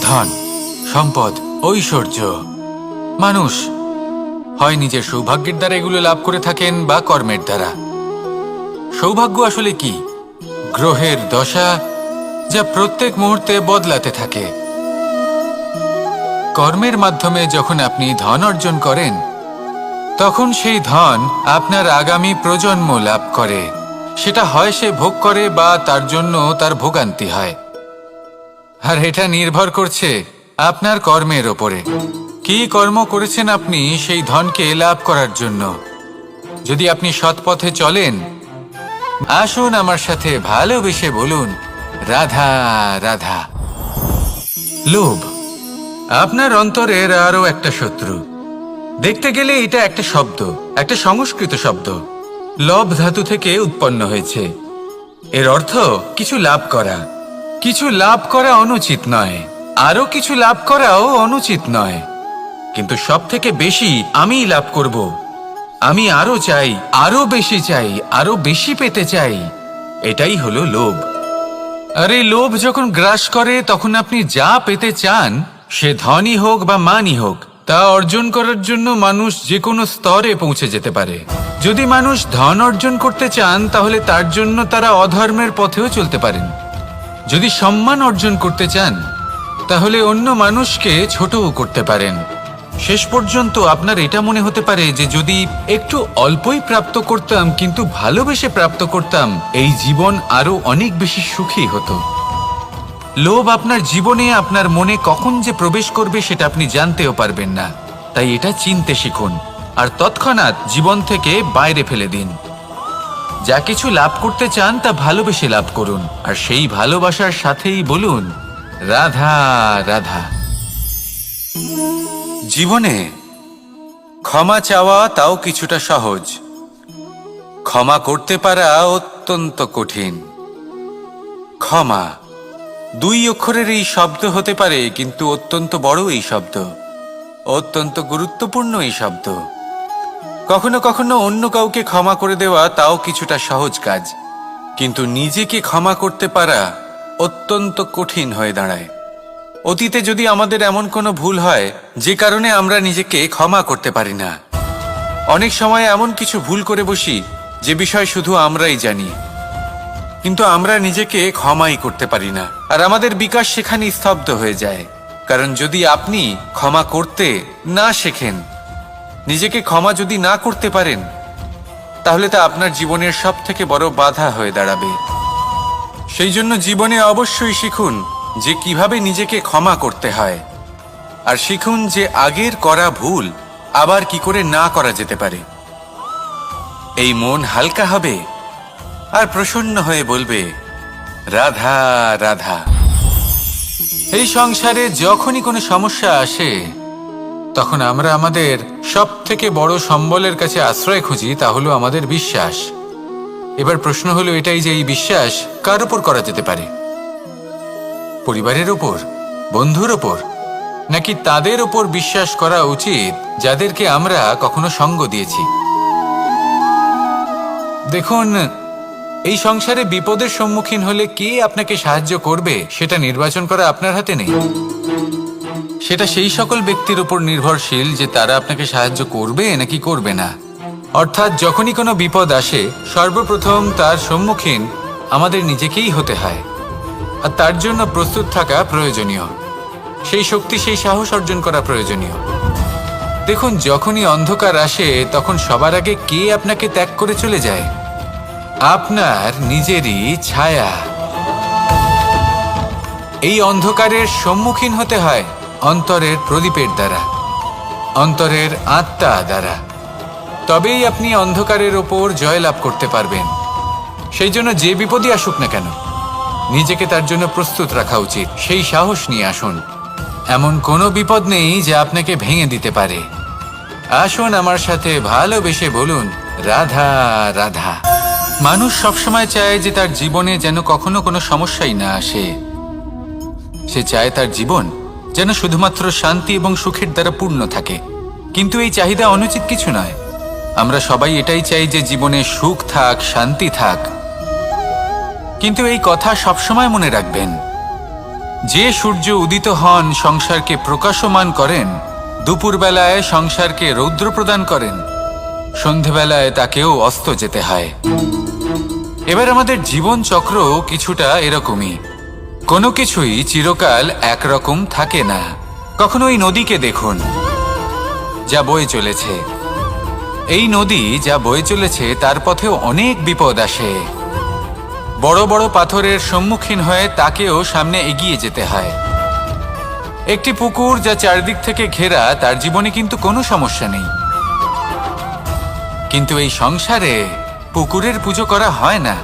ধন, সম্পদ, ঐশ্বর্য। মানুষ হয় নিজের সৌভাগ্যের দ্বারা এগুলো লাভ করে থাকেন বা কর্মের দ্বারা। সৌভাগ্য আসলে কি? গ্রহের দশা, যা প্রত্যেক মুহূর্তে বদলাতে থাকে। কর্মের মাধ্যমে যখন আপনি ধন অর্জন করেন, তখন সেই ধন আপনার আগামী প্রজন্ম লাভ করে। সেটা হয় সে ভোগ করে বা তার জন্য তার ভোগান্তি হয়। আর এটা নির্ভর করছে আপনার কর্মের ওপরে। কি কর্ম করেছেন আপনি সেই ধনকে লাভ করার জন্য। যদি আপনি সৎ পথে চলেন, আসুন আমার সাথে ভালোবেসে বলুন, রাধা রাধা। লোভ আপনার অন্তরের আরো একটা শত্রু। দেখতে গেলে এটা একটা শব্দ, একটা সংস্কৃত শব্দ। লব ধাতু থেকে উৎপন্ন হয়েছে। এর অর্থ কিছু লাভ করা। কিছু লাভ করা অনুচিত নয়, আরো কিছু লাভ করাও অনুচিত নয়, কিন্তু সব থেকে বেশি আমি লাভ করব। আমি আরো চাই, আরো বেশি চাই, আরো বেশি পেতে চাই। এটাই হলো লোভ। আর এই লোভ যখন গ্রাস করে, তখন আপনি যা পেতে চান, সে ধনই হোক বা মানই হোক, তা অর্জন করার জন্য মানুষ যে কোনো স্তরে পৌঁছে যেতে পারে। যদি মানুষ ধন অর্জন করতে চান, তাহলে তার জন্য তারা অধর্মের পথেও চলতে পারেন। যদি সম্মান অর্জন করতে চান, তাহলে অন্য মানুষকে ছোটও করতে পারেন। শেষ পর্যন্ত আপনার এটা মনে হতে পারে যে যদি একটু অল্পই প্রাপ্ত করতাম, কিন্তু ভালোবেসে প্রাপ্ত করতাম, এই জীবন আরো অনেক বেশি সুখী হতো। লোভ আপনার জীবনে, আপনার মনে কখন যে প্রবেশ করবে সেটা আপনি জানতেও পারবেন না। তাই এটা চিনতে শিখুন আর তৎক্ষণাৎ জীবন থেকে বাইরে ফেলে দিন। যা কিছু লাভ করতে চান তা ভালোবেসে লাভ করুন, আর সেই ভালোবাসার সাথেই বলুন, রাধা রাধা। জীবনে ক্ষমা চাওয়া তাও কিছুটা সহজ, ক্ষমা করতে পারা অত্যন্ত কঠিন। ক্ষমা 2 অক্ষরের এই শব্দ হতে পারে, কিন্তু অত্যন্ত বড় এই শব্দ, অত্যন্ত গুরুত্বপূর্ণ এই শব্দ। কখনো কখনো অন্য কাউকে ক্ষমা করে দেওয়া তাও কিছুটা সহজ কাজ, কিন্তু নিজেকে ক্ষমা করতে পারা অত্যন্ত কঠিন হয়ে দাঁড়ায়। অতীতে যদি আমাদের এমন কোনো ভুল হয় যে কারণে আমরা নিজেকে ক্ষমা করতে পারি না, অনেক সময় এমন কিছু ভুল করে বসি যে বিষয় শুধু আমরাই জানি, কিন্তু আমরা নিজেকে ক্ষমাই করতে পারি না। আর আমাদের বিকাশ সেখানেই স্তব্ধ হয়ে যায়। কারণ যদি আপনি ক্ষমা করতে না শেখেন, নিজেকে ক্ষমা যদি না করতে পারেন, তাহলে তা আপনার জীবনের সব থেকে বড় বাধা হয়ে দাঁড়াবে। সেই জন্য জীবনে অবশ্যই শিখুন যে কিভাবে নিজেকে ক্ষমা করতে হয়, আর শিখুন যে আগের করা ভুল আবার কি করে না করা যেতে পারে। এই মন হালকা হবে আর প্রসন্ন হয়ে বলবে, রাধা রাধা। এই সংসারে যখনই কোনো সমস্যা আসে, তখন আমরা আমাদের সব থেকে বড় সম্বলের কাছে আশ্রয় খুঁজি, তা হলো আমাদের বিশ্বাস। এবার প্রশ্ন হলো এটাই যে এই বিশ্বাস কার উপর করা যেতে পারে? পরিবারের ওপর, বন্ধুর ওপর, নাকি তাদের ওপর বিশ্বাস করা উচিত যাদেরকে আমরা কখনো সঙ্গ দিয়েছি? দেখুন, এই সংসারে বিপদের সম্মুখীন হলে কে আপনাকে সাহায্য করবে সেটা নির্বাচন করা আপনার হাতে নেই। সেটা সেই সকল ব্যক্তির উপর নির্ভরশীল যে তারা আপনাকে সাহায্য করবে নাকি করবে না। অর্থাৎ যখনই কোনো বিপদ আসে, সর্বপ্রথম তার সম্মুখীন আমাদের নিজেকেই হতে হয়, আর তার জন্য প্রস্তুত থাকা প্রয়োজনীয়। সেই শক্তি, সেই সাহস অর্জন করা প্রয়োজনীয়। দেখুন, যখনই অন্ধকার আসে, তখন সবার আগে কে আপনাকে ত্যাগ করে চলে যায়? আপনার নিজেরই ছায়া। এই অন্ধকারের সম্মুখীন হতে হয় অন্তরের প্রদীপের দ্বারা, অন্তরের আত্মা দ্বারা। তবেই আপনি অন্ধকারের ওপর জয়লাভ করতে পারবেন। সেই জন্য যে বিপদই আসুক না কেন, নিজেকে তার জন্য প্রস্তুত রাখা উচিত। সেই সাহস নিয়ে আসুন। এমন কোনো বিপদ নেই যা আপনাকে ভেঙে দিতে পারে। আসুন আমার সাথে ভালোবেসে বলুন, রাধা রাধা। মানুষ সবসময় চায় যে তার জীবনে যেন কখনো কোনো সমস্যাই না আসে। সে চায় তার জীবন যেন শুধুমাত্র শান্তি এবং সুখের দ্বারা পূর্ণ থাকে। কিন্তু এই চাহিদা অনুচিত কিছু নয়। আমরা সবাই এটাই চাই যে জীবনে সুখ থাক, শান্তি থাক। কিন্তু এই কথা সবসময় মনে রাখবেন, যে সূর্য উদিত হন সংসারকে প্রকাশমান করেন, দুপুরবেলায় সংসারকে রৌদ্র প্রদান করেন, সন্ধেবেলায় তাকেও অস্ত যেতে হয়। এবার আমাদের জীবন চক্র কিছুটা এরকমই। কোনো কিছুই চিরকাল একরকম থাকে না। কখনো এই নদীকে দেখুন, যা বয়ে চলেছে। এই নদী যা বয়ে চলেছে তার পথেও অনেক বিপদ আসে। বড় বড় পাথরের সম্মুখীন হয়ে তাকেও সামনে এগিয়ে যেতে হয়। একটি পুকুর যা চারদিক থেকে ঘেরা, তার জীবনে কিন্তু কোনো সমস্যা নেই। কিন্তু এই সংসারে পুকুরের পুজো করা হয় না,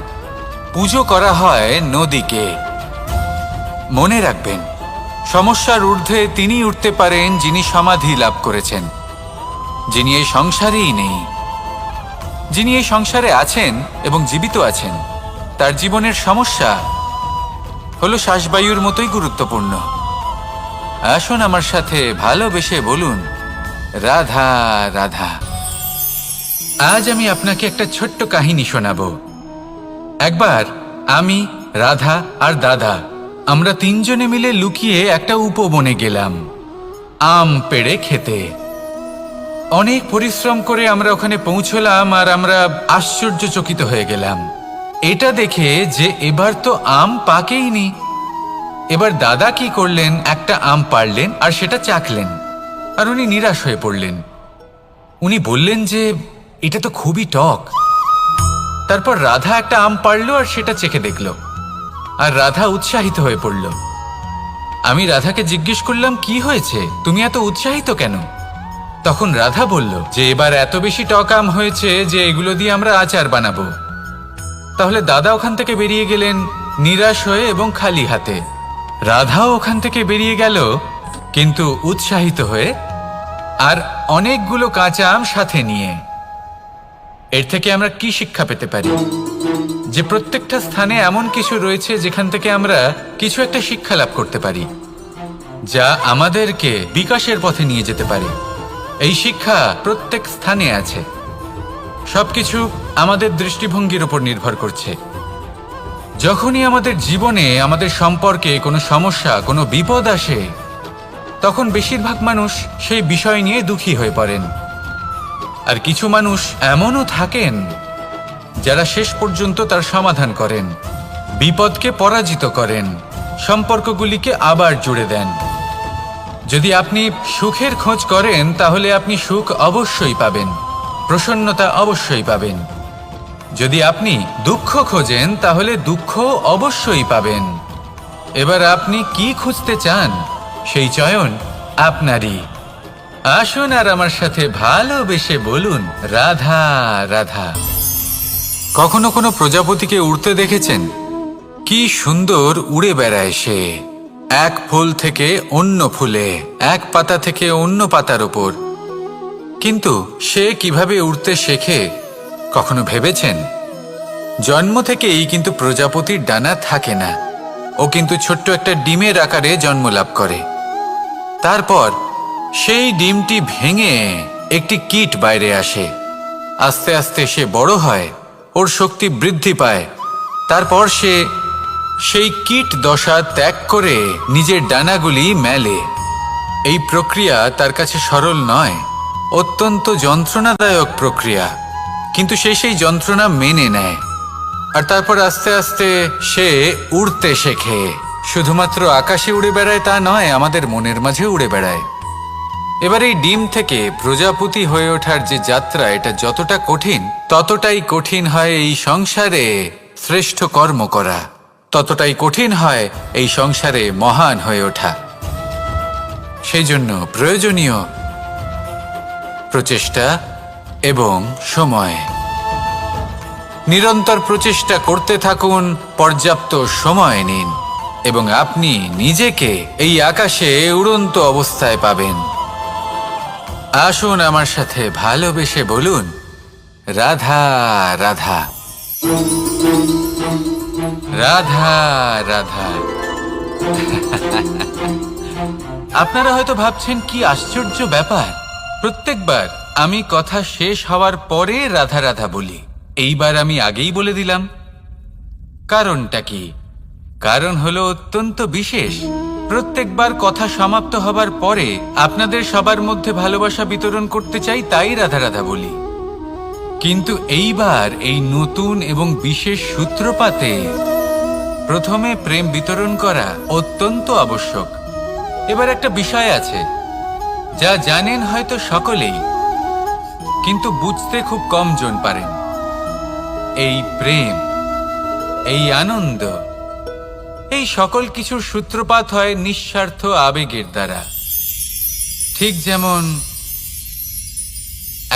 পুজো করা হয় নদীকে। মনে রাখবেন, সমস্যার ঊর্ধ্বে তিনি উঠতে পারেন যিনি সমাধি লাভ করেছেন, যিনি এই সংসারেই নেই। যিনি এই সংসারে আছেন এবং জীবিত আছেন, তার জীবনের সমস্যা হলো শ্বাসবায়ুর মতোই গুরুত্বপূর্ণ। আসুন আমার সাথে ভালোবেসে বলুন, রাধা রাধা। আজ আমি আপনাকে একটা ছোট্ট কাহিনী শোনাবো। একবার আমি, রাধা আর দাদা, আমরা তিনজনে মিলে লুকিয়ে একটা উপবনে গেলাম আম পেড়ে খেতে। অনেক পরিশ্রম করে আমরা ওখানে পৌঁছলাম আর আমরা আশ্চর্যচকিত হয়ে গেলাম এটা দেখে যে এবার তো আম পাকেইনি। এবার দাদা কি করলেন, একটা আম পাড়লেন আর সেটা চাখলেন, আর উনি নিরাশ হয়ে পড়লেন। উনি বললেন যে এটা তো খুবই টক। তারপর রাধা একটা আম পাড়লো আর সেটা চেখে দেখল, আর রাধা উৎসাহিত হয়ে পড়ল। আমি রাধাকে জিজ্ঞেস করলাম, কি হয়েছে, তুমি এত উৎসাহিত কেন? তখন রাধা বলল যে এবার এত বেশি টক আম হয়েছে যে এগুলো দিয়ে আমরা আচার বানাবো। তাহলে দাদা ওখান থেকে বেরিয়ে গেলেন নিরাশ হয়ে এবং খালি হাতে। রাধাও ওখান থেকে বেরিয়ে গেল কিন্তু উৎসাহিত হয়ে, আর অনেকগুলো কাঁচা আম সাথে নিয়ে। এর থেকে আমরা কি শিক্ষা পেতে পারি? যে প্রত্যেকটা স্থানে এমন কিছু রয়েছে যেখান থেকে আমরা কিছু একটা শিক্ষা লাভ করতে পারি, যা আমাদেরকে বিকাশের পথে নিয়ে যেতে পারে। এই শিক্ষা প্রত্যেক স্থানে আছে। সবকিছু আমাদের দৃষ্টিভঙ্গির উপর নির্ভর করছে। যখনই আমাদের জীবনে, আমাদের সম্পর্কে কোনো সমস্যা, কোনো বিপদ আসে, তখন বেশিরভাগ মানুষ সেই বিষয় নিয়ে দুঃখী হয়ে পড়েন। আর কিছু মানুষ এমনও থাকেন যারা শেষ পর্যন্ত তার সমাধান করেন, বিপদকে পরাজিত করেন, সম্পর্কগুলিকে আবার জুড়ে দেন। যদি আপনি সুখের খোঁজ করেন তাহলে আপনি সুখ অবশ্যই পাবেন, প্রসন্নতা অবশ্যই পাবেন। যদি আপনি দুঃখ খোঁজেন তাহলে দুঃখ অবশ্যই পাবেন। এবার আপনি কি খুঁজতে চান, সেই চয়ন আপনারই। আসুন আর আমার সাথে ভালোবেসে বলুন, রাধা রাধা। কখনো কোনো প্রজাপতিকে উড়তে দেখেছেন? কি সুন্দর উড়ে বেড়ায় সে, এক ফুল থেকে অন্য ফুলে, এক পাতা থেকে অন্য পাতার উপর। কিন্তু সে কিভাবে উড়তে শেখে কখনো ভেবেছেন? জন্ম থেকেই কিন্তু প্রজাপতির ডানা থাকে না। ও কিন্তু ছোট্ট একটা ডিমের আকারে জন্ম লাভ করে। তারপর সেই ডিমটি ভেঙে একটি কীট বাইরে আসে। আস্তে আস্তে সে বড় হয়, ওর শক্তি বৃদ্ধি পায়। তারপর সে সেই কীট দশা ত্যাগ করে নিজের ডানাগুলি মেলে। এই প্রক্রিয়া তার কাছে সরল নয়, অত্যন্ত যন্ত্রণাদায়ক প্রক্রিয়া, কিন্তু সে সেই যন্ত্রণা মেনে নেয়। আর তারপর আস্তে আস্তে সে উড়তে শেখে। শুধুমাত্র আকাশে উড়ে বেড়ায় তা নয়, আমাদের মনের মাঝে উড়ে বেড়ায়। এবার এই ডিম থেকে প্রজাপতি হয়ে ওঠার যে যাত্রা, এটা যতটা কঠিন, ততটাই কঠিন হয় এই সংসারে শ্রেষ্ঠ কর্ম করা, ততটাই কঠিন হয় এই সংসারে মহান হয়ে ওঠা। সেই জন্য প্রয়োজনীয় প্রচেষ্টা এবং সময়। নিরন্তর প্রচেষ্টা করতে থাকুন, পর্যাপ্ত সময় নিন, এবং আপনি নিজেকে এই আকাশে উড়ন্ত অবস্থায় পাবেন। আসুন আমার সাথে ভালোবেসে বলুন, রাধা রাধা, রাধা রাধা। আপনারা হয়তো ভাবছেন কি আশ্চর্য ব্যাপার, প্রত্যেকবার আমি কথা শেষ হওয়ার পরে রাধা রাধা বলি। এইবার আমি আগেই বলে দিলাম। কারণটা কি? কারণ হলো অত্যন্ত বিশেষ। প্রত্যেকবার কথা সমাপ্ত হবার পরে আপনাদের সবার মধ্যে ভালোবাসা বিতরণ করতে চাই, তাই রাধা রাধা বলি। কিন্তু এইবার এই নতুন এবং বিশেষ সূত্রপাতে প্রথমে প্রেম বিতরণ করা অত্যন্ত আবশ্যক। এবার একটা বিষয় আছে যা জানেন হয়তো সকলেই, কিন্তু বুঝতে খুব কম জন পারেন। এই প্রেম, এই আনন্দ, এই সকল কিছুর সূত্রপাত হয় নিঃস্বার্থ আবেগের দ্বারা। ঠিক যেমন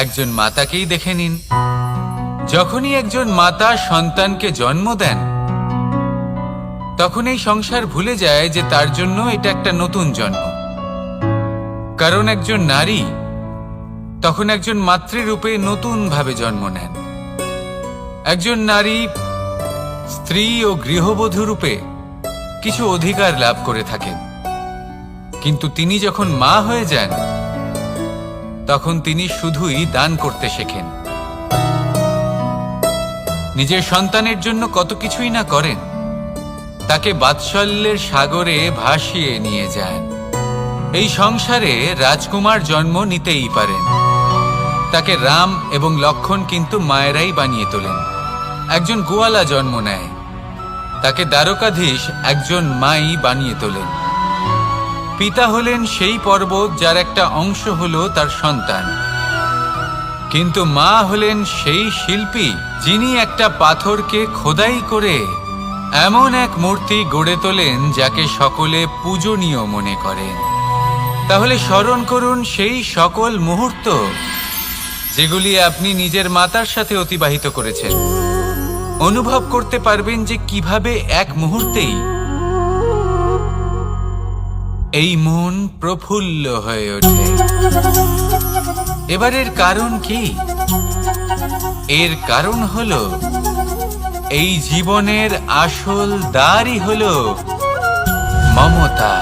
একজন মাতাকেই দেখে নিন। যখনই একজন মাতা সন্তানকে জন্ম দেন, তখন এই সংসার ভুলে যায় যে তার জন্য এটা একটা নতুন জন্ম। কারণ একজন নারী তখন একজন মাতৃরূপে নতুন ভাবে জন্ম নেন। একজন নারী স্ত্রী ও গৃহবধূ রূপে কিছু অধিকার লাভ করে থাকেন, কিন্তু তিনি যখন মা হয়ে যান তখন তিনি শুধুই দান করতে শেখেন। নিজের সন্তানের জন্য কত কিছুই না করেন, তাকে বাৎসল্যের সাগরে ভাসিয়ে নিয়ে যান। এই সংসারে রাজকুমার জন্ম নিতেই পারেন, তাকে রাম এবং লক্ষ্মণ কিন্তু মায়েরাই বানিয়ে তোলেন। একজন গোয়ালা জন্ম নেয়, তাকে দ্বারকাধীশ একজন মাই বানিয়ে তোলেন। পিতা হলেন সেই পর্বত যার একটা অংশ হলো তার সন্তান, কিন্তু মা হলেন সেই শিল্পী যিনি একটা পাথরকে খোদাই করে এমন এক মূর্তি গড়ে তোলেন যাকে সকলে পূজনীয় মনে করেন। তাহলে স্মরণ করুন সেই সকল মুহূর্ত যেগুলি আপনি নিজের মাতার সাথে অতিবাহিত করেছেন। অনুভব করতে পারবেন যে কিভাবে এক মুহূর্তেই এই মন প্রফুল্ল হয়ে ওঠে। এবারের কারণ কি? এর কারণ হলো এই জীবনের আসল দ্বারই হলো মমতা।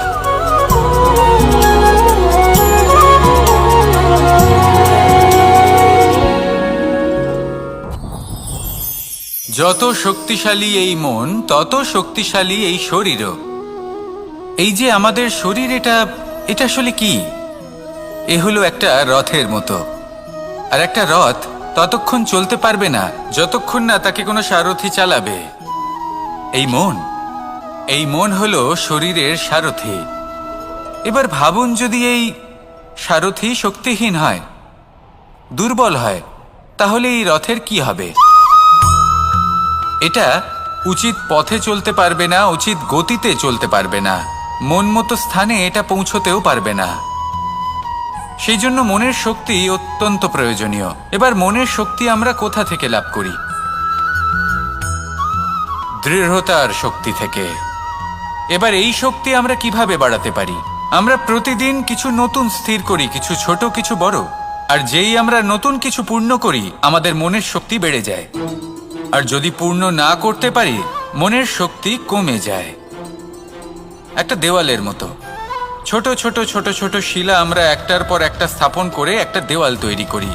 যত শক্তিশালী এই মন, তত শক্তিশালী এই শরীরও। এই যে আমাদের শরীর, এটা আসলে কি? এ হলো একটা রথের মতো। আর একটা রথ ততক্ষণ চলতে পারবে না যতক্ষণ না তাকে কোনো সারথি চালাবে। এই মন হলো শরীরের সারথি। এবার ভাবুন, যদি এই সারথি শক্তিহীন হয়, দুর্বল হয়, তাহলে এই রথের কি হবে? এটা উচিত পথে চলতে পারবে না, উচিত গতিতে চলতে পারবে না, মন মতো স্থানে এটা পৌঁছতেও পারবে না। সেই জন্য মনের শক্তি অত্যন্ত প্রয়োজনীয়। এবার মনের শক্তি আমরা কোথা থেকে লাভ করি? দৃঢ়তার শক্তি থেকে। এবার এই শক্তি আমরা কিভাবে বাড়াতে পারি? আমরা প্রতিদিন কিছু নতুন স্থির করি, কিছু ছোট কিছু বড়। আর যেই আমরা নতুন কিছু পূর্ণ করি, আমাদের মনের শক্তি বেড়ে যায়। আর যদি পূর্ণ না করতে পারি, মনের শক্তি কমে যায়। একটা দেওয়ালের মতো ছোট ছোট ছোট ছোট শিলা আমরা একটার পর একটা স্থাপন করে একটা দেওয়াল তৈরি করি।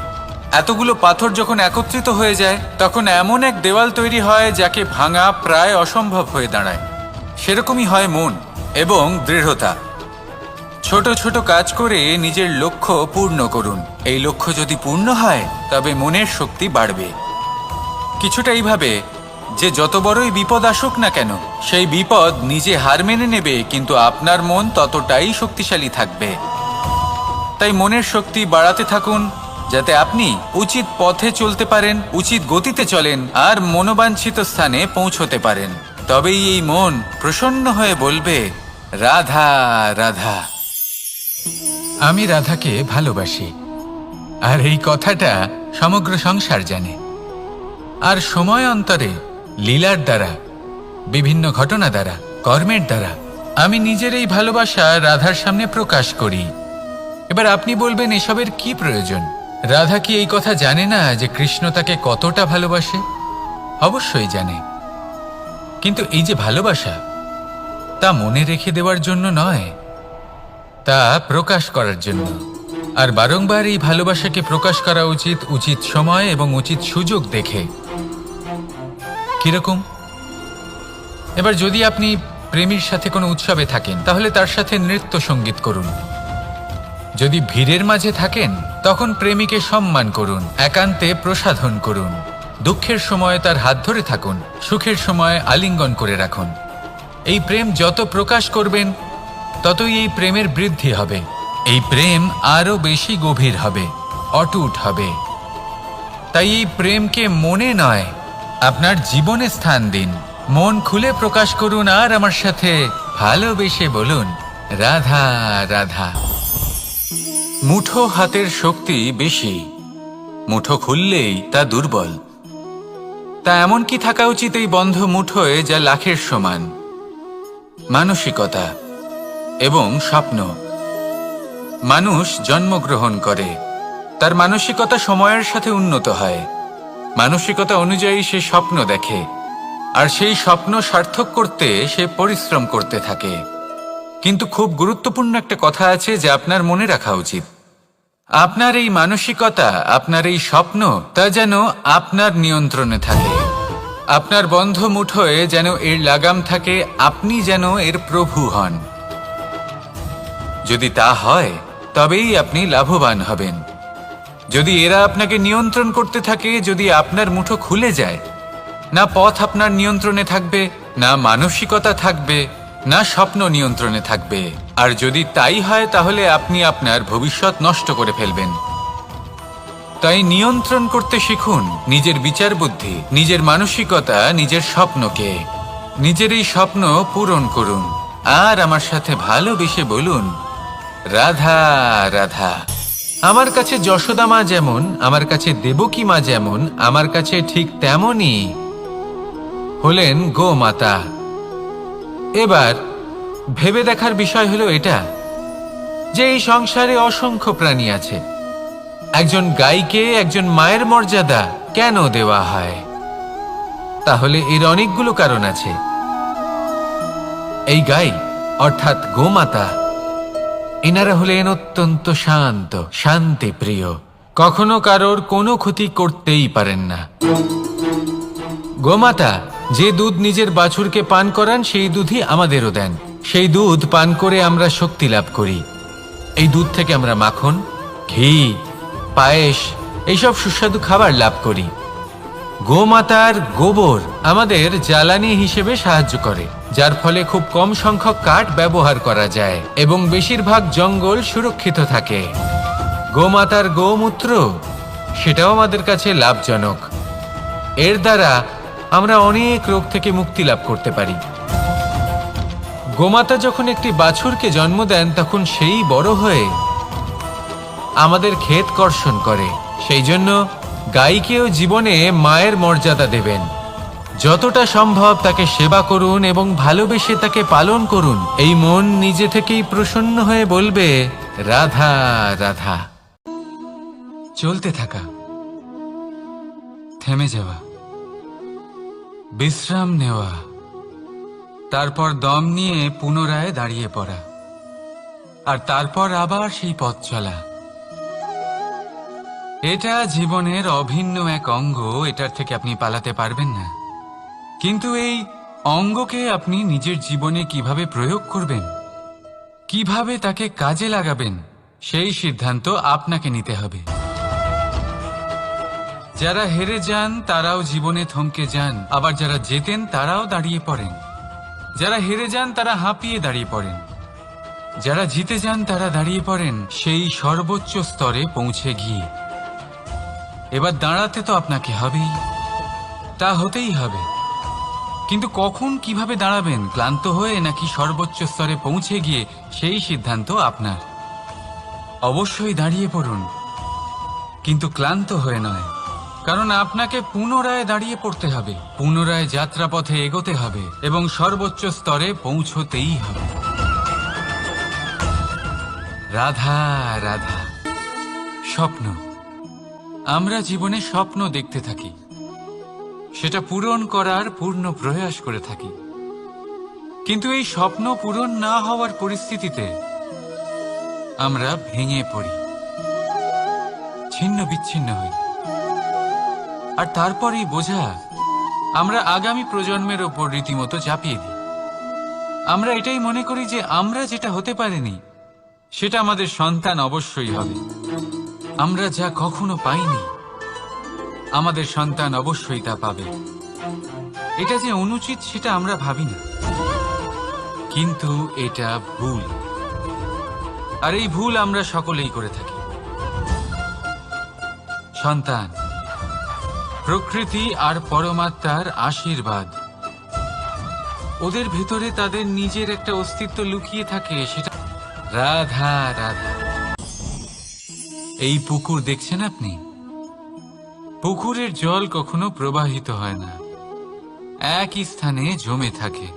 এতগুলো পাথর যখন একত্রিত হয়ে যায়, তখন এমন এক দেওয়াল তৈরি হয় যাকে ভাঙা প্রায় অসম্ভব হয়ে দাঁড়ায়। সেরকমই হয় মন এবং দৃঢ়তা। ছোট ছোট কাজ করে নিজের লক্ষ্য পূর্ণ করুন। এই লক্ষ্য যদি পূর্ণ হয়, তবে মনের শক্তি বাড়বে। কিছুটা এইভাবে যে যত বড়ই বিপদ আসুক না কেন, সেই বিপদ নিজে হার মেনে নেবে, কিন্তু আপনার মন ততটাই শক্তিশালী থাকবে। তাই মনের শক্তি বাড়াতে থাকুন, যাতে আপনি উচিত পথে চলতে পারেন, উচিত গতিতে চলেন আর মনোবাঞ্ছিত স্থানে পৌঁছতে পারেন। তবেই এই মন প্রসন্ন হয়ে বলবে, রাধা রাধা। আমি রাধাকে ভালোবাসি, আর এই কথাটা সমগ্র সংসার জানে। আর সময় অন্তরে লীলার দ্বারা, বিভিন্ন ঘটনা দ্বারা, কর্মের দ্বারা আমি নিজের এই ভালোবাসা রাধার সামনে প্রকাশ করি। এবার আপনি বলবেন, এসবের কি প্রয়োজন? রাধা কি এই কথা জানে না যে কৃষ্ণ তাকে কতটা ভালোবাসে? অবশ্যই জানে, কিন্তু এই যে ভালোবাসা, তা মনে রেখে দেওয়ার জন্য নয়, তা প্রকাশ করার জন্য। আর বারংবার এই ভালোবাসাকে প্রকাশ করা উচিত, উচিত সময় এবং উচিত সুযোগ দেখে। কিরকম? এবার যদি আপনি প্রেমীর সাথে কোনো উৎসবে থাকেন, তাহলে তার সাথে নৃত্য সঙ্গীত করুন। যদি ভিড়ের মাঝে থাকেন, তখন প্রেমীকে সম্মান করুন, একান্তে প্রসাধন করুন। দুঃখের সময় তার হাত ধরে থাকুন, সুখের সময় আলিঙ্গন করে রাখুন। এই প্রেম যত প্রকাশ করবেন, ততই এই প্রেমের বৃদ্ধি হবে। এই প্রেম আরো বেশি গভীর হবে, অটুট হবে। তাই এই প্রেমকে মনে নয়, আপনার জীবনে স্থান দিন। মন খুলে প্রকাশ করুন আর আমার সাথে ভালোবেসে বলুন, রাধা রাধা। মুঠো হাতের শক্তি বেশি, মুঠো খুললেই তা দুর্বল। তা এমন কি থাকা উচিত এই বন্ধ মুঠোয় যা লাখের সমান? মানসিকতা এবং স্বপ্ন। মানুষ জন্মগ্রহণ করে, তার মানসিকতা সময়ের সাথে উন্নত হয়। মানসিকতা অনুযায়ী সে স্বপ্ন দেখে, আর সেই স্বপ্ন সার্থক করতে সে পরিশ্রম করতে থাকে। কিন্তু খুব গুরুত্বপূর্ণ একটা কথা আছে যা আপনার মনে রাখা উচিত। আপনার এই মানসিকতা, আপনার এই স্বপ্ন, তা যেন আপনার নিয়ন্ত্রণে থাকে। আপনার বন্ধ মুঠোয় যেন এর লাগাম থাকে, আপনি যেন এর প্রভু হন। যদি তা হয়, তবেই আপনি লাভবান হবেন। যদি এরা আপনাকে নিয়ন্ত্রণ করতে থাকে, যদি আপনার মুঠো খুলে যায়, না পথ আপনার নিয়ন্ত্রণে থাকবে, না মানসিকতা থাকবে, না স্বপ্ন নিয়ন্ত্রণে থাকবে। আর যদি তাই হয়, তাহলে আপনি আপনার ভবিষ্যৎ নষ্ট করে ফেলবেন। তাই নিয়ন্ত্রণ করতে শিখুন নিজের বিচার বুদ্ধি, নিজের মানসিকতা, নিজের স্বপ্নকে। নিজের এই স্বপ্ন পূরণ করুন আর আমার সাথে ভালোবেসে বলুন, রাধা রাধা। আমার কাছে যশোদা মা যেমন, আমার কাছে দেবকী মা যেমন, আমার কাছে ঠিক তেমনই হলেন গোমাতা। এবার ভেবে দেখার বিষয় হলো এটা যে এই সংসারে অসংখ্য প্রাণী আছে। একজন গাইকে একজন মায়ের মর্যাদা কেন দেওয়া হয়? তাহলে এর অনেকগুলো কারণ আছে। এই গাই অর্থাৎ গোমাতা, এনারা হলেন অত্যন্ত শান্ত, শান্তিপ্রিয়, কখনো কারোর কোনো ক্ষতি করতেই পারেন না। গোমাতা যে দুধ নিজের বাছুরকে পান করান, সেই দুধই আমাদেরও দেন। সেই দুধ পান করে আমরা শক্তি লাভ করি। এই দুধ থেকে আমরা মাখন, ঘি, পায়েস, এইসব সুস্বাদু খাবার লাভ করি। গোমাতার গোবর আমাদের জ্বালানি হিসেবে সাহায্য করে, যার ফলে খুব কম সংখ্যক কাঠ ব্যবহার করা যায় এবং বেশিরভাগ জঙ্গল সুরক্ষিত থাকে। গোমাতার গোমূত্র, সেটাও আমাদের কাছে লাভজনক। এর দ্বারা আমরা অনেক রোগ থেকে মুক্তি লাভ করতে পারি। গোমাতা যখন একটি বাছুরকে জন্ম দেন, তখন সেই বড় হয়ে আমাদের ক্ষেত কর্ষণ করে। সেই জন্য গাইকেও জীবনে মায়ের মর্যাদা দেবেন। যতটা সম্ভব তাকে সেবা করুন এবং ভালোবেসে তাকে পালন করুন। এই মন নিজে থেকেই প্রসন্ন হয়ে বলবে, রাধা রাধা। চলতে থাকা, থেমে যাওয়া, বিশ্রাম নেওয়া, তারপর দম নিয়ে পুনরায় দাঁড়িয়ে পড়া, আর তারপর আবার সেই পথ চলা। এটা জীবনের অভিন্ন এক অঙ্গ, এটার থেকে আপনি পালাতে পারবেন না। কিন্তু এই অঙ্গকে আপনি নিজের জীবনে কিভাবে প্রয়োগ করবেন, কিভাবে তাকে কাজে লাগাবেন, সেই সিদ্ধান্ত আপনাকে নিতে হবে। যারা হেরে যান তারাও জীবনে থমকে যান, আবার যারা জেতেন তারাও দাঁড়িয়ে পড়েন। যারা হেরে যান তারা হাঁপিয়ে দাঁড়িয়ে পড়েন, যারা জিতে যান তারা দাঁড়িয়ে পড়েন সেই সর্বোচ্চ স্তরে পৌঁছে গিয়ে। এবার দাঁড়াতে তো আপনাকে হবেই, তা হতেই হবে। কিন্তু কখন, কিভাবে দাঁড়াবেন, ক্লান্ত হয়ে নাকি সর্বোচ্চ স্তরে পৌঁছে গিয়ে, সেই সিদ্ধান্ত আপনার। অবশ্যই দাঁড়িয়ে পড়ুন, কিন্তু ক্লান্ত হয়ে নয়, কারণ আপনাকে পুনরায় দাঁড়িয়ে পড়তে হবে, পুনরায় যাত্রাপথে এগোতে হবে এবং সর্বোচ্চ স্তরে পৌঁছতেই হবে। রাধা রাধা। স্বপ্ন, আমরা জীবনে স্বপ্ন দেখতে থাকি, সেটা পূরণ করার পূর্ণ প্রয়াস করে থাকি। কিন্তু এই স্বপ্ন পূরণ না হওয়ার পরিস্থিতিতে আমরা ভেঙে পড়ি, ছিন্ন বিচ্ছিন্ন হই, আর তারপরেই বোঝা আমরা আগামী প্রজন্মের ওপর রীতিমতো চাপিয়ে দিই। আমরা এটাই মনে করি যে আমরা যেটা হতে পারিনি সেটা আমাদের সন্তান অবশ্যই হবে। আমরা যা কখনো পাইনি আমাদের সন্তান অবশ্যই তা পাবে। এটা যে অনুচিত সেটা আমরা ভাবি না, কিন্তু এটা ভুল, আর এই ভুল আমরা সকলেই করে থাকি। সন্তান প্রকৃতি আর পরমাত্মার আশীর্বাদ। ওদের ভেতরে তাদের নিজের একটা অস্তিত্ব লুকিয়ে থাকে, সেটা রাধা রাধা। এই পুকুর দেখছেন আপনি? পুকুরের জল কখনো প্রবাহিত হয় না, একই স্থানে জমে থাকে,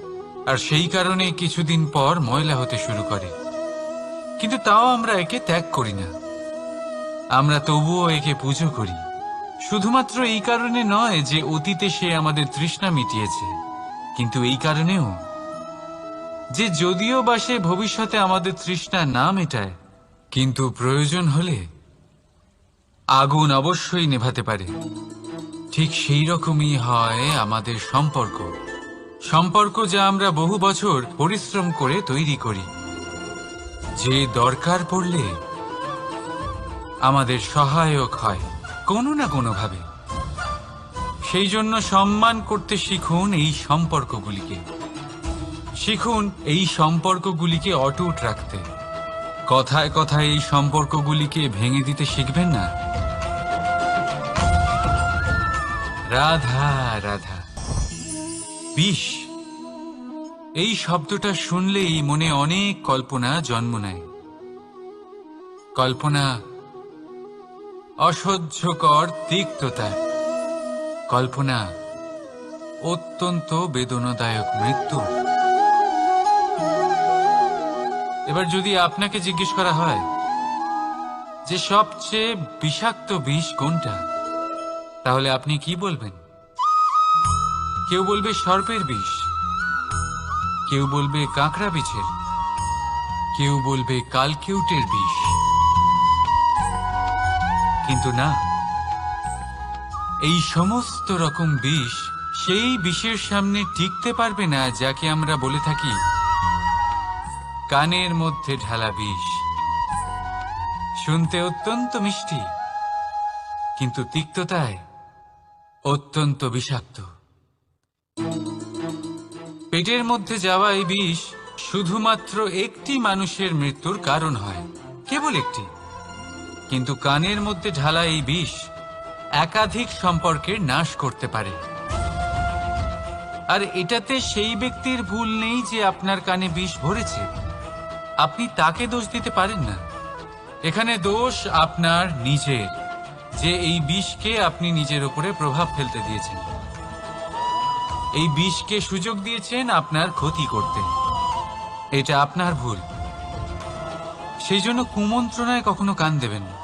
আর সেই কারণে কিছুদিন পর ময়লা হতে শুরু করে। কিন্তু তাও আমরা একে ত্যাগ করি না, আমরা তবুও একে পুজো করি। শুধুমাত্র এই কারণে নয় যে অতীতে সে আমাদের তৃষ্ণা মিটিয়েছে, কিন্তু এই কারণেও যে যদিও বা সে ভবিষ্যতে আমাদের তৃষ্ণা না মেটায়, কিন্তু প্রয়োজন হলে আগুন অবশ্যই নেভাতে পারে। ঠিক সেই রকমই হয় আমাদের সম্পর্ক, সম্পর্ক যা আমরা বহু বছর পরিশ্রম করে তৈরি করি, যে দরকার পড়লে আমাদের সহায়ক হয় কোনো না কোনোভাবে। সেই জন্য সম্মান করতে শিখুন এই সম্পর্কগুলিকে, শিখুন এই সম্পর্কগুলিকে অটুট রাখতে। কথায় কথায় এই সম্পর্কগুলিকে ভেঙে দিতে শিখবেন না। রাধা রাধা। বিষ, এই শব্দটা শুনলেই মনে অনেক কল্পনা জন্ম নেয়। কল্পনা অসহ্যকর তিক্ততা, কল্পনা অত্যন্ত বেদনাদায়ক মৃত্যু। এবার যদি আপনাকে জিজ্ঞেস করা হয় যে সবচেয়ে বিষাক্ত বিষ কোনটা, তাহলে আপনি কি বলবেন? কেউ বলবে সর্পের বিষ, কেউ বলবে কাঁকড়া বিছের, কেউ বলবে কালকেউটের বিষ। কিন্তু না, এই সমস্ত রকম বিষ সেই বিষের সামনে টিকতে পারবে না যাকে আমরা বলে থাকি কানের মধ্যে ঢালা বিষ। শুনতে অত্যন্ত মিষ্টি, কিন্তু তিক্ততায় অত্যন্ত বিষাক্ত। পেটের মধ্যে যাওয়া এই বিষ শুধুমাত্র একটি মানুষের মৃত্যুর কারণ হয়, কেবল একটি। কিন্তু কানের মধ্যে ঢালা এই বিষ একাধিক সম্পর্কের নাশ করতে পারে। আর এটাতে সেই ব্যক্তির ভুল নেই যে আপনার কানে বিষ ভরেছে, আপনি তাকে দোষ দিতে পারেন না। এখানে দোষ আপনার নিজের, যে এই বিষকে আপনি নিজের উপরে প্রভাব ফেলতে দিয়েছেন, এই বিষকে সুযোগ দিয়েছেন আপনার ক্ষতি করতে। এটা আপনার ভুল। সেই জন্য কুমন্ত্রণায় কখনো কান দেবেন না।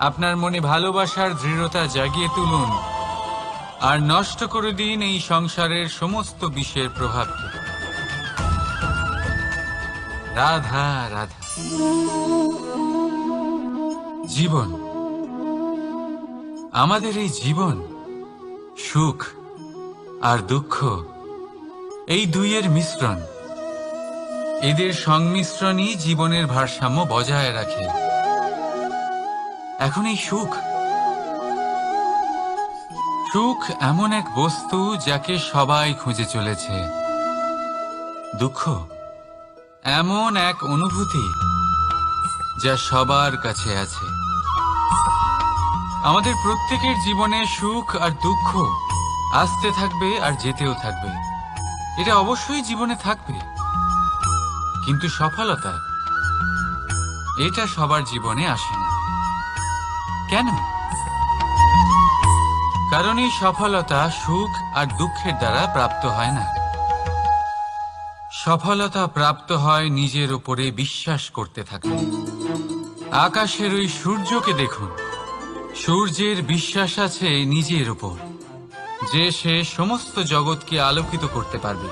আপনার মনে ভালোবাসার দৃঢ়তা জাগিয়ে তুলুন আর নষ্ট করে দিন এই সংসারের সমস্ত বিষের প্রভাবকে। রাধা রাধা। জীবন, আমাদের এই জীবন সুখ আর দুঃখ, এই দুইয়ের মিশ্রণ। এদের সংমিশ্রণই জীবনের ভারসাম্য বজায় রাখে। এখন এই সুখ, সুখ এমন এক বস্তু যাকে সবাই খুঁজে চলেছে। দুঃখ এমন এক অনুভূতি যা সবার কাছে আছে। আমাদের প্রত্যেকের জীবনে সুখ আর দুঃখ আসতে থাকবে আর যেতেও থাকবে, এটা অবশ্যই জীবনে থাকবে। কিন্তু সফলতা, এটা সবার জীবনে আসে না। কেন? কারণ এই সফলতা সুখ আর দুঃখের দ্বারা প্রাপ্ত হয় না। সফলতা প্রাপ্ত হয় নিজের উপরে বিশ্বাস করতে থাকলে। আকাশের ওই সূর্যকে দেখুন, সূর্যের বিশ্বাস আছে নিজের উপর যে সে সমস্ত জগৎকে আলোকিত করতে পারবে,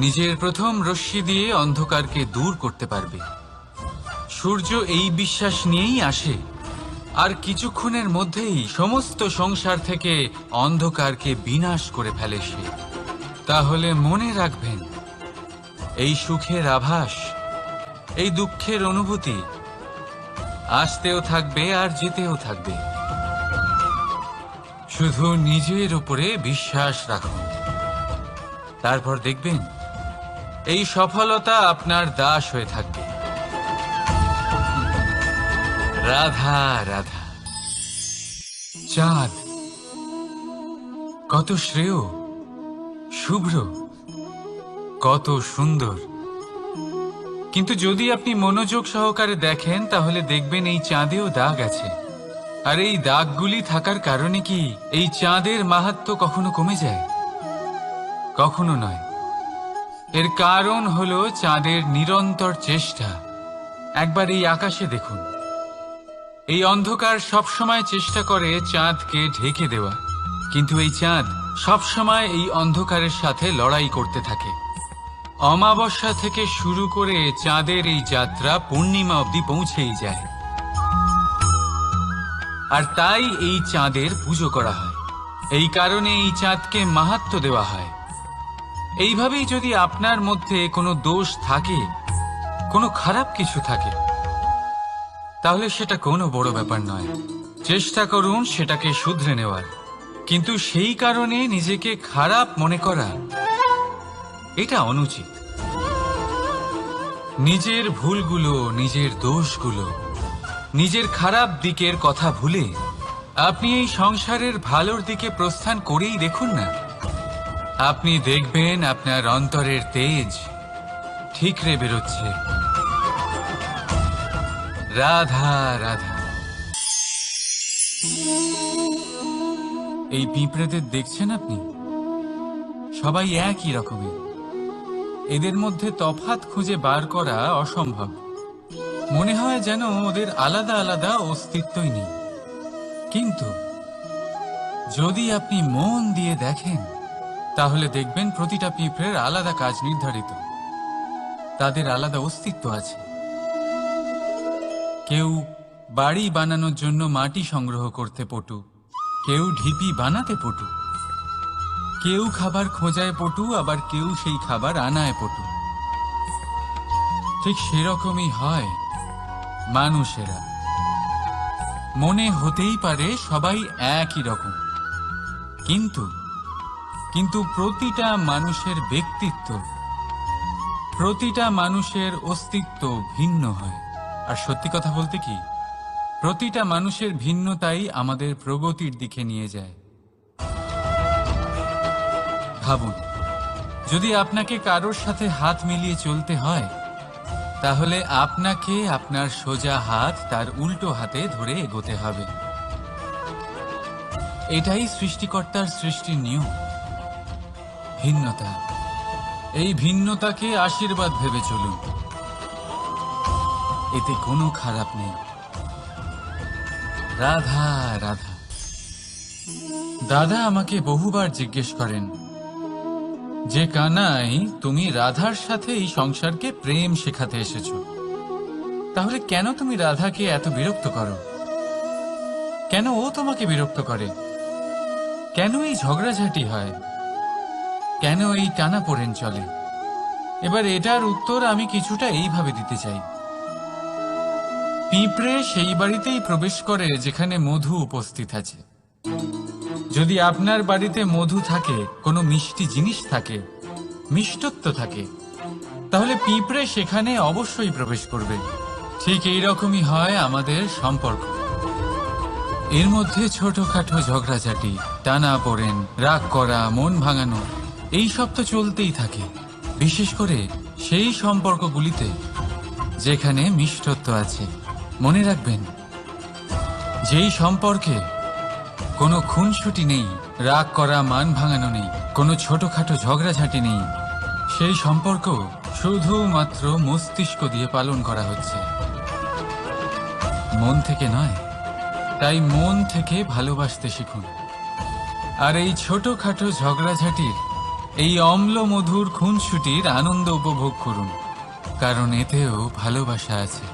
নিজের প্রথম রশ্মি দিয়ে অন্ধকারকে দূর করতে পারবে। সূর্য এই বিশ্বাস নিয়েই আসে আর কিছুক্ষণের মধ্যেই সমস্ত সংসার থেকে অন্ধকারকে বিনাশ করে ফেলে সে। তাহলে মনে রাখবেন, এই সুখের আভাস, এই দুঃখের অনুভূতি আসতেও থাকবে আর যেতেও থাকবে। শুধু নিজের উপরে বিশ্বাস রাখুন, তারপর দেখবেন এই সফলতা আপনার দাস হয়ে থাকবে। রাধা রাধা। চাঁদ কত শ্রেয়, শুভ্র, কত সুন্দর, কিন্তু যদি আপনি মনোযোগ সহকারে দেখেন তাহলে দেখবেন এই চাঁদেও দাগ আছে। আর এই দাগগুলি থাকার কারণে কি এই চাঁদের মাহাত্ম্য কখনো কমে যায়? কখনো নয়। এর কারণ হলো চাঁদের নিরন্তর চেষ্টা। একবার এই আকাশে দেখুন, এই অন্ধকার সবসময় চেষ্টা করে চাঁদকে ঢেকে দেওয়া, কিন্তু এই চাঁদ সবসময় এই অন্ধকারের সাথে লড়াই করতে থাকে। অমাবস্যা থেকে শুরু করে চাঁদের এই যাত্রা পূর্ণিমা অবধি পৌঁছেই যায়। আর তাই এই চাঁদের পুজো করা হয়, এই কারণে এই চাঁদকে মাহাত্ম্য দেওয়া হয়। এইভাবেই যদি আপনার মধ্যে কোনো দোষ থাকে, কোনো খারাপ কিছু থাকে, তাহলে সেটা কোনো বড় ব্যাপার নয়। চেষ্টা করুন সেটাকে শুধরে নেওয়ার, কিন্তু সেই কারণে নিজেকে খারাপ মনে করা এটা অনুচিত। নিজের ভুলগুলো, নিজের দোষগুলো, নিজের খারাপ দিকের কথা ভুলে আপনি এই সংসারের ভালোর দিকে প্রস্থান করেই দেখুন না। আপনি দেখবেন আপনার অন্তরের তেজ ঠিকরে বেরোচ্ছে। রাধা রাধা। এই পিঁপড়েদের দেখছেন আপনি? সবাই একই রকমের। এদের মধ্যে তফাৎ খুঁজে বার করা অসম্ভব। মনে হয় যেন ওদের আলাদা আলাদা অস্তিত্বই নেই। কিন্তু যদি আপনি মন দিয়ে দেখেন তাহলে দেখবেন প্রতিটা পিঁপড়ের আলাদা কাজ নির্ধারিত, তাদের আলাদা অস্তিত্ব আছে। কেউ বাড়ি বানানোর জন্য মাটি সংগ্রহ করতে পটু, কেউ ঢিপি বানাতে পটু, কেউ খাবার খোঁজায় পটু, আবার কেউ সেই খাবার আনায় পটু। ঠিক সেরকমই হয় মানুষেরা। মনে হতেই পারে সবাই একই রকম, কিন্তু প্রতিটা মানুষের ব্যক্তিত্ব, প্রতিটা মানুষের অস্তিত্ব ভিন্ন হয়। আর সত্যি কথা বলতে কি, প্রতিটা মানুষের ভিন্নতাই আমাদের প্রগতির দিকে নিয়ে যায়। ভাবুন, যদি আপনাকে কারোর সাথে হাত মিলিয়ে চলতে হয়, তাহলে আপনাকে আপনার সোজা হাত তার উল্টো হাতে ধরে এগোতে হবে। এটাই সৃষ্টিকর্তার সৃষ্টির নিয়ম। ভিন্নতা, এই ভিন্নতাকে আশীর্বাদ ভেবে চলুন, এতে কোনো খারাপ নেই। রাধা রাধা। দাদা আমাকে বহুবার জিজ্ঞেস করেন যে কানাই, তুমি রাধার সাথে এই সংসারকে প্রেম শেখাতে এসেছো, তাহলে কেন তুমি রাধাকে এত বিরক্ত করো? কেন ও তোমাকে বিরক্ত করে? কেন এই ঝগড়াঝাটি হয়? কেন এই টানাপোড়েন চলে? এবার এটার উত্তর আমি কিছুটা এইভাবে দিতে চাই। পিঁপড়ে সেই বাড়িতেই প্রবেশ করে যেখানে মধু উপস্থিত আছে। যদি আপনার বাড়িতে মধু থাকে, কোনো মিষ্টি জিনিস থাকে, মিষ্টত্ব থাকে, তাহলে পিঁপড়ে সেখানে অবশ্যই প্রবেশ করবে। ঠিক এইরকমই হয় আমাদের সম্পর্ক। এর মধ্যে ছোটখাটো ঝগড়াঝাটি, টানাপোড়েন, রাগ করা, মন ভাঙানো, এই সব তো চলতেই থাকে। বিশেষ করে সেই সম্পর্কগুলিতে যেখানে মিষ্টত্ব আছে। মনে রাখবেন, যেই সম্পর্কে কোনো খুনসুটি নেই, রাগ করা, মান ভাঙানো নেই, কোনো ছোটখাটো ঝগড়াঝাটি নেই, সেই সম্পর্ক শুধুমাত্র মস্তিষ্ক দিয়ে পালন করা হচ্ছে, মন থেকে নয়। তাই মন থেকে ভালোবাসতে শিখুন। আর এই ছোটখাটো ঝগড়াঝাটির, এই অম্ল মধুর খুনসুটির আনন্দ উপভোগ করুন, কারণ এতেও ভালোবাসা আছে।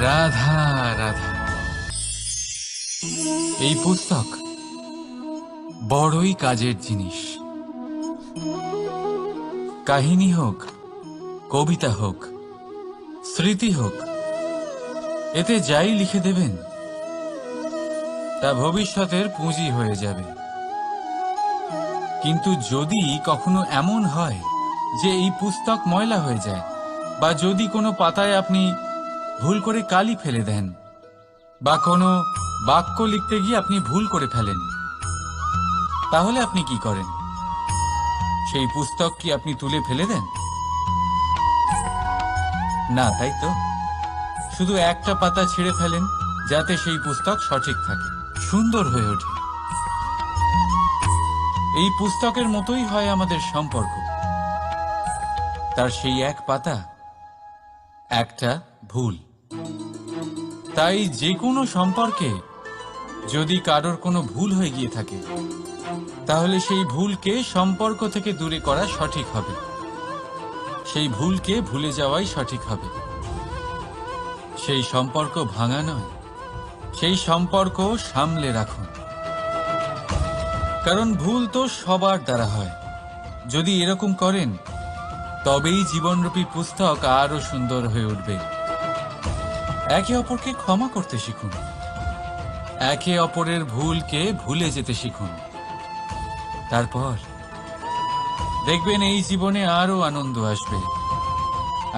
রাধা রাধা। এই পুস্তক বড়ই কাজের জিনিস। কাহিনী হোক, কবিতা হোক, স্মৃতি হোক, এতে যাই লিখে দেবেন তা ভবিষ্যতের পুঁজি হয়ে যাবে। কিন্তু যদি কখনো এমন হয় যে এই পুস্তক ময়লা হয়ে যায়, বা যদি কোনো পাতায় আপনি ভুল করে কালি ফেলে দেন, বা কোনো বাক্য লিখতে গিয়ে আপনি ভুল করে ফেলেন, তাহলে আপনি কি করেন? সেই পুস্তক কি আপনি তুলে ফেলে দেন? না, তাই তো। শুধু একটা পাতা ছিঁড়ে ফেলেন যাতে সেই পুস্তক সঠিক থাকে, সুন্দর হয়ে ওঠে। এই পুস্তকের মতোই হয় আমাদের সম্পর্ক। তার সেই এক পাতা, একটা ভুল। তাই যে কোনো সম্পর্কে যদি কারোর কোনো ভুল হয়ে গিয়ে থাকে, তাহলে সেই ভুলকে সম্পর্ক থেকে দূরে করা সঠিক হবে। সেই ভুলকে ভুলে যাওয়াই সঠিক হবে। সেই সম্পর্ক ভাঙা নয়, সেই সম্পর্ক সামলে রাখুন। কারণ ভুল তো সবার দ্বারা হয়। যদি এরকম করেন, তবেই জীবনরূপী পুস্তক আরো সুন্দর হয়ে উঠবে। একে অপরকে ক্ষমা করতে শিখুন। একে অপরের ভুলকে ভুলে যেতে শিখুন। তারপর দেখবেন এই জীবনে আরো আনন্দ আসবে,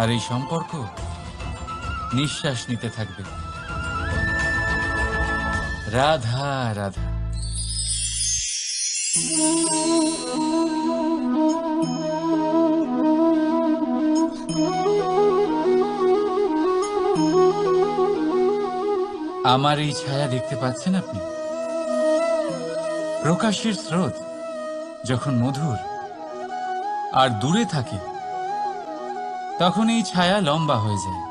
আর এই সম্পর্ক নিঃশ্বাস নিতে থাকবে। রাধা রাধা। আমার এই ছায়া দেখতে পাচ্ছেন আপনি? প্রকাশের স্রোত যখন মধুর আর দূরে থাকে, তখন এই ছায়া লম্বা হয়ে যায়।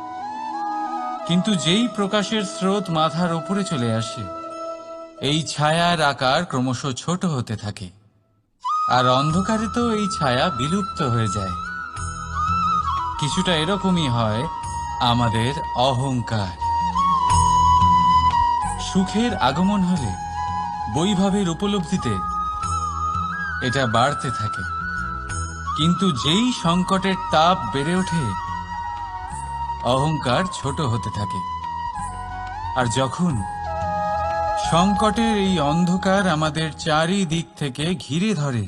কিন্তু যেই প্রকাশের স্রোত মাথার উপরে চলে আসে, এই ছায়ার আকার ক্রমশ ছোট হতে থাকে, আর অন্ধকারে তো এই ছায়া বিলুপ্ত হয়ে যায়। কিছুটা এরকমই হয় আমাদের অহংকার। সুখের আগমন হলে, বৈভবের উপলব্ধিতে এটা বাড়তে থাকে। কিন্তু যেই সংকটের তাপ বেড়ে ওঠে, অহংকার ছোট হতে থাকে। আর যখন সংকটের এই অন্ধকার আমাদের চারিদিক থেকে ঘিরে ধরে,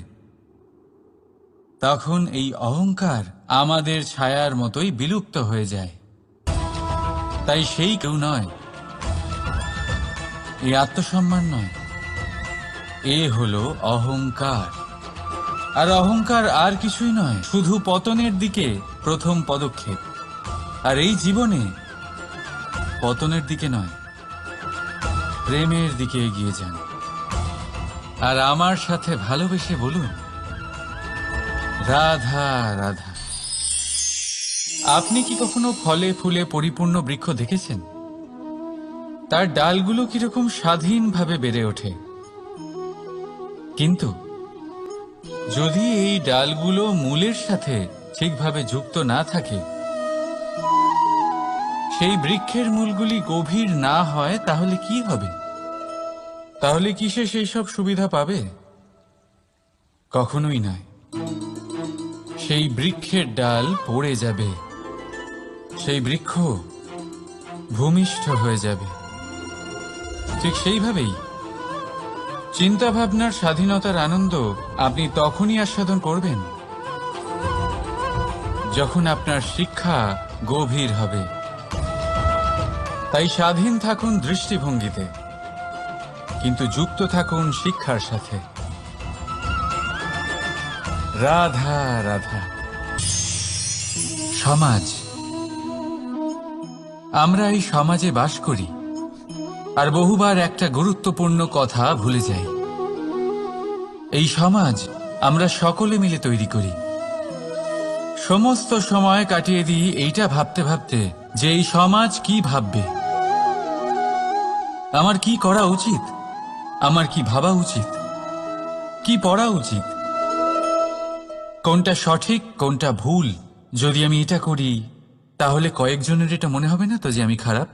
তখন এই অহংকার আমাদের ছায়ার মতোই বিলুপ্ত হয়ে যায়। তাই সেই কেউ নয়, এই আত্মসম্মান নয়, এ হলো অহংকার। আর অহংকার আর কিছুই নয়, শুধু পতনের দিকে প্রথম পদক্ষেপ। আর এই জীবনে পতনের দিকে নয়, প্রেমের দিকে এগিয়ে যান। আর আমার সাথে ভালোবেসে বলুন, রাধা রাধা। আপনি কি কখনো ফলে ফুলে পরিপূর্ণ বৃক্ষ দেখেছেন? তার ডালগুলো কিরকম স্বাধীনভাবে বেড়ে ওঠে। কিন্তু যদি এই ডালগুলো মূলের সাথে ঠিকভাবে যুক্ত না থাকে, সেই বৃক্ষের মূলগুলি গভীর না হয়, তাহলে কি হবে? তাহলে কি সে সেই সব সুবিধা পাবে? কখনোই নয়। সেই বৃক্ষের ডাল পড়ে যাবে, সেই বৃক্ষ ভূমিষ্ঠ হয়ে যাবে। ঠিক সেইভাবেই চিন্তা ভাবনার স্বাধীনতার আনন্দ আপনি তখনই আস্বাদন করবেন যখন আপনার শিক্ষা গভীর হবে। তাই স্বাধীন থাকুন দৃষ্টিভঙ্গিতে, কিন্তু যুক্ত থাকুন শিক্ষার সাথে। রাধা রাধা। সমাজ, আমরা এই সমাজে বাস করি, আর বহুবার একটা গুরুত্বপূর্ণ কথা ভুলে যাই। এই সমাজ আমরা সকলে মিলে তৈরি করি। সমস্ত সময় কাটিয়ে দিই এইটা ভাবতে ভাবতে যে এই সমাজ কি ভাববে, আমার কি করা উচিত, আমার কি ভাবা উচিত, কি পড়া উচিত, কোনটা সঠিক কোনটা ভুল। যদি আমি এটা করি, তাহলে কয়েকজনের এটা মনে হবে না তো যে আমি খারাপ?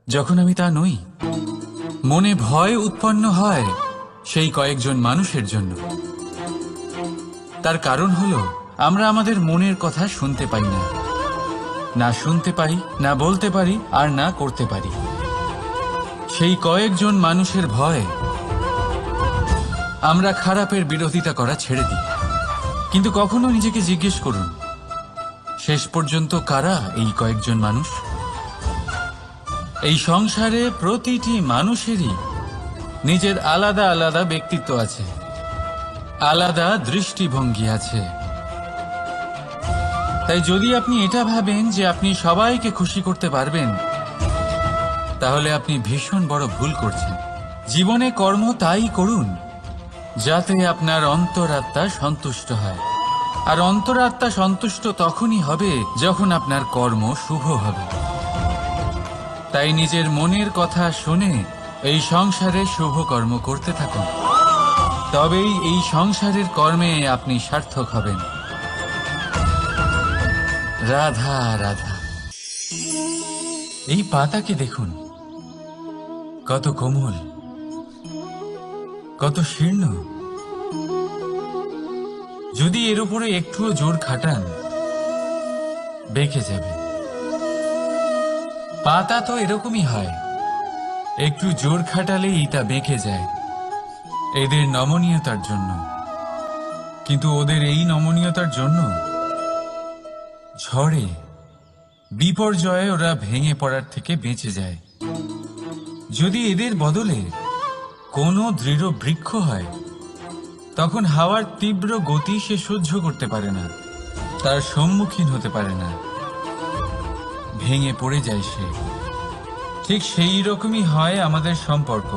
যখন আমি তা নই, মনে ভয় উৎপন্ন হয় সেই কয়েকজন মানুষের জন্য। তার কারণ হলো আমরা আমাদের মনের কথা শুনতে পাই না, না শুনতে পাই, না বলতে পারি, আর না করতে পারি। সেই কয়েকজন মানুষের ভয় আমরা খারাপের বিরোধিতা করা ছেড়ে দিই। কিন্তু কখনো নিজেকে জিজ্ঞেস করুন, শেষ পর্যন্ত কারা এই কয়েকজন মানুষ? এই সংসারে প্রতিটি মানুষেরই নিজের আলাদা আলাদা ব্যক্তিত্ব আছে, আলাদা দৃষ্টিভঙ্গি আছে। তাই যদি আপনি এটা ভাবেন যে আপনি সবাইকে খুশি করতে পারবেন, তাহলে আপনি ভীষণ বড় ভুল করছেন। জীবনে কর্ম তাই করুন যাতে আপনার অন্তরাত্মা সন্তুষ্ট হয়, আর অন্তরাত্মা সন্তুষ্ট তখনই হবে যখন আপনার কর্ম শুভ হবে। তাই নিজের মনের কথা শুনে এই সংসারে শুভ কর্ম করতে থাকুন, তবেই এই সংসারের কর্মে আপনি সার্থক হবেন। রাধা রাধা। এই পাতাকে দেখুন, কত কোমল, কত শীর্ণ। যদি এর উপরে একটুও জোর খাটান, বেঁকে যাবে। পাতা তো এরকমই হয়, একটু জোর খাটালেই তা বেঁকে যায় এদের নমনীয়তার জন্য। কিন্তু ওদের এই নমনীয়তার জন্য ঝড়ে, বিপর্যয়ে ওরা ভেঙে পড়ার থেকে বেঁচে যায়। যদি এদের বদলে কোনো দৃঢ় বৃক্ষ হয়, তখন হাওয়ার তীব্র গতি সে সহ্য করতে পারে না, তার সম্মুখীন হতে পারে না, ভেঙে পড়ে যায় সে। ঠিক সেই রকমই হয় আমাদের সম্পর্ক।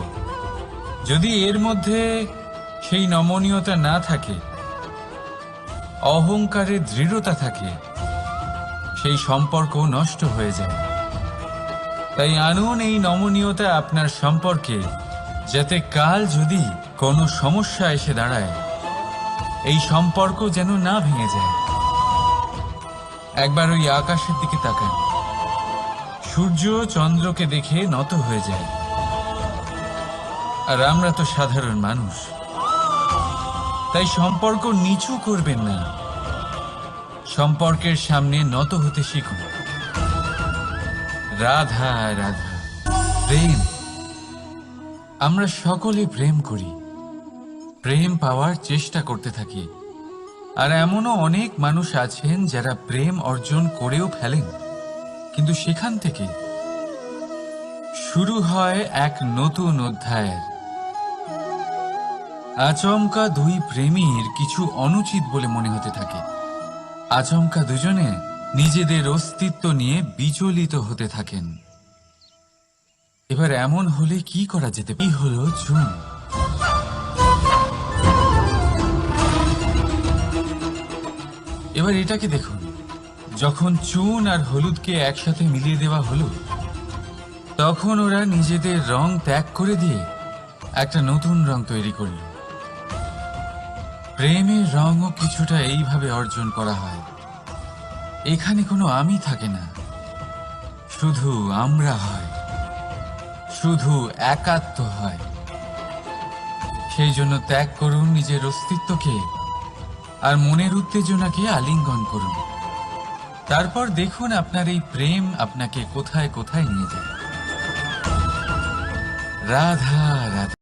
যদি এর মধ্যে সেই নমনীয়তা না থাকে, অহংকারের দৃঢ়তা থাকে, সেই সম্পর্ক নষ্ট হয়ে যায়। তাই আনুন এই নমনীয়তা আপনার সম্পর্কে, যাতে কাল যদি কোনো সমস্যা এসে দাঁড়ায়, এই সম্পর্ক যেন না ভেঙে যায়। একবার ওই আকাশের দিকে তাকান, সূর্য চন্দ্রকে দেখে নত হয়ে যায়, আর আমরা তো সাধারণ মানুষ। তাই সম্পর্ক নিচু করবেন না, সম্পর্কের সামনে নত হতে শিখুন। রাধা রাধা। প্রেম, আমরা সকলে প্রেম করি, প্রেম পাওয়ার চেষ্টা করতে থাকি। আর এমনও অনেক মানুষ আছেন যারা প্রেম অর্জন করেও ফেলেন, কিন্তু সেখান থেকে শুরু হয় এক নতুন অধ্যায়ের। আচমকা দুই প্রেমীর কিছু অনুচিত বলে মনে হতে থাকে। আচমকা দুজনে নিজেদের অস্তিত্ব নিয়ে বিচলিত হতে থাকেন। এবার এমন হলে কি করা যেতে পারে? হলো চুন। এবার এটাকে দেখুন, যখন চুন আর হলুদকে একসাথে মিলিয়ে দেওয়া হলো, তখন ওরা নিজেদের রং ত্যাগ করে দিয়ে একটা নতুন রং তৈরি করল। প্রেমের রঙও কিছুটা এইভাবে অর্জন করা হয়। এখানে কোনো আমি থাকে না, শুধু আমরা হয়, শুধু একাত্ম হয়। সেই জন্য ত্যাগ করুন নিজের অস্তিত্বকে, আর মনের উত্তেজনাকে আলিঙ্গন করুন। তারপর দেখুন আপনার এই প্রেম আপনাকে কোথায় কোথায় নিয়ে যায়। রাধা রাধা।